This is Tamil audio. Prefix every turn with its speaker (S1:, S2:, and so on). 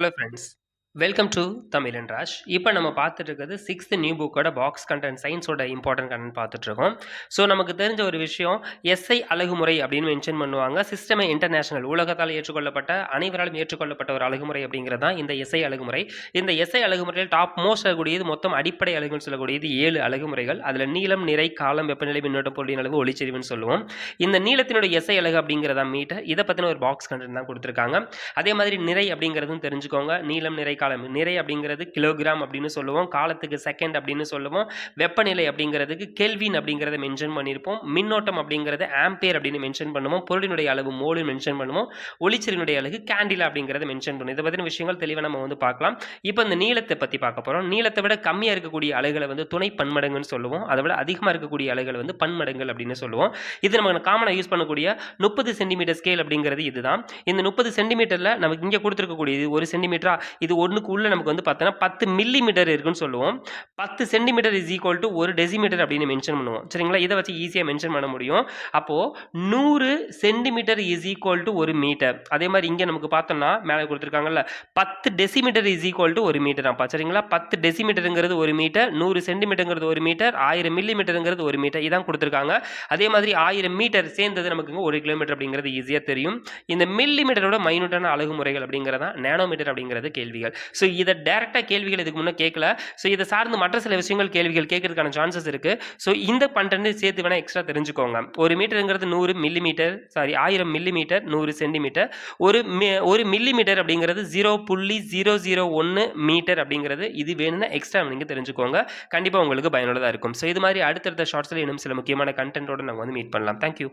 S1: Hello friends, welcome to Tamil and Raj. இப்போ நம்ம பார்த்துட்டு இருக்கிறது சிக்ஸ்த் நியூ புக்கோட பாக்ஸ் கண்டென்ட் சயின்ஸோட இம்பார்ட்டன்ட் கண்டென்ட் பார்த்துட்டு இருக்கோம். ஸோ நமக்கு தெரிஞ்ச ஒரு விஷயம் எஸ்ஐ அழகுமுறை அப்படின்னு மென்ஷன் பண்ணுவாங்க. சிஸ்டமே இன்டர்நேஷனல் உலகத்தால் ஏற்றுக்கொள்ளப்பட்ட அனைவராலும் ஏற்றுக்கொள்ளப்பட்ட ஒரு அழகுமுறை அப்படிங்கிறது தான் இந்த எஸ்ஐ அழகுமுறை. இந்த எஸ்ஐ அழகுமுறையில் டாப் மோஸ்ட் ஆகக்கூடியது மொத்தம் அடிப்படை அழகுன்னு சொல்லக்கூடியது 7 அழகுமுறைகள். அதில் நீளம், நிறை, காலம், வெப்பநிலை, மின்னோட்டம், பொருளின் அளவு, ஒளிச்செறிவுன்னு சொல்லுவோம். இந்த நீளத்தினுடைய எஸ்ஐ அழகு அப்படிங்கிறதா மீட்டர். இதை பற்றின ஒரு பாக்ஸ் கண்டென்ட் தான் கொடுத்துருக்காங்க. அதே மாதிரி நிறை அப்படிங்கிறதும் தெரிஞ்சுக்கோங்க. நீளம், நிறை, காலம். நிறை அப்படிங்கிறது கிலோகிராம் அப்படின்னு சொல்லுவோம், காலத்துக்கு செகண்ட் அப்படின்னு சொல்லுவோம், வெப்பநிலை அப்படிங்கிறதுக்கு கெல்வின் அப்படிங்கிறத மென்ஷன் பண்ணியிருப்போம், மின்னோட்டம் அப்படிங்கிறது ஆம்பியர் அப்படின்னு மென்ஷன் பண்ணுவோம், பொருளினுடைய அளவு மோல் மென்ஷன் பண்ணுவோம், ஒளிச்செறிவினுடைய அளவு கேண்டிலா அப்படிங்கிறத மென்ஷன் பண்ணுவோம். இதை பற்றின விஷயங்கள் தெளிவாக நம்ம வந்து பார்க்கலாம். இப்போ இந்த நீளத்தை பற்றி பார்க்க போகிறோம். நீளத்தை விட கம்மியாக இருக்கக்கூடிய அலைகளை வந்து துணை பன்மடங்குன்னு சொல்லுவோம், அதை விட அதிகமாக இருக்கக்கூடிய அலைகளை வந்து பன்மடங்கள் அப்படின்னு சொல்லுவோம். இது நம்ம காமனாக யூஸ் பண்ணக்கூடிய 30 சென்டிமீட்டர் ஸ்கேல் அப்படிங்கிறது இதுதான். இந்த 30 சென்டிமீட்டரில் நமக்கு இங்கே கொடுத்துருக்கக்கூடியது 1 சென்டிமீட்டரா, இது ஒன்றுக்கு உள்ள நமக்கு வந்து பார்த்தோன்னா 10 மில்லி மீட்டர் இருக்குன்னு சொல்லுவோம். 10 centimetre is equal to 1 decimetre அப்படின்னு மென்ஷன் பண்ணுவோம். சரிங்களா, இதை வச்சு ஈஸியாக மென்ஷன் பண்ண முடியும். அப்போது 100 centimetre is equal to 1 metre. அதே மாதிரி இங்கே நமக்கு பார்த்தோம்னா மேலே கொடுத்துருக்காங்கல்ல 10 decimetre is equal to 1 metre அப்பா. சரிங்களா, 10 டெசிமீட்டருங்கிறது 1 மீட்டர், 100 சென்டிமீட்டருங்கிறது 1 மீட்டர், 1000 மில்லி மீட்டருங்கிறது 1 மீட்டர். இதான் கொடுத்துருக்காங்க. அதே மாதிரி 1000 மீட்டர் சேர்ந்தது நமக்கு 1 கிலோமீட்டர் அப்படிங்கிறது ஈஸியாக தெரியும். இந்த மில்லி மீட்டரோட மைனூட்டான அழகுமுறைகள் அப்படிங்கிறதா நேனோமீட்டர் அப்படிங்கிறது கேள்விகள். ஸோ இதை டேரெக்டாக கேள்விகள் இதுக்கு முன்னே கேட்கல. ஸோ இதை சார்ந்து மற்ற சில விஷயங்கள் கேள்விகள் கேட்கறதுக்கான சான்சஸ் இருக்குது. ஸோ இந்த கண்டென்ட் சேர்த்து வேணால் எக்ஸ்ட்ரா தெரிஞ்சுக்கோங்க. 1 மீட்டருங்கிறது 100 millimetre, 1000 millimetre, 100 centimetre. ஒரு மில்லி மீட்டர் அப்படிங்கிறது 0.001 மீட்டர் அப்படிங்கிறது. இது வேணும்னா எக்ஸ்ட்ரா நீங்கள் தெரிஞ்சுக்கோங்க. கண்டிப்பாக உங்களுக்கு பயனுள்ளதாக இருக்கும். ஸோ இது மாதிரி அடுத்தடுத்த ஷார்ட்ஸில் இன்னும் சில முக்கியமான கண்டென்ட்டோடு நாங்கள் வந்து மீட் பண்ணலாம். தேங்க்யூ.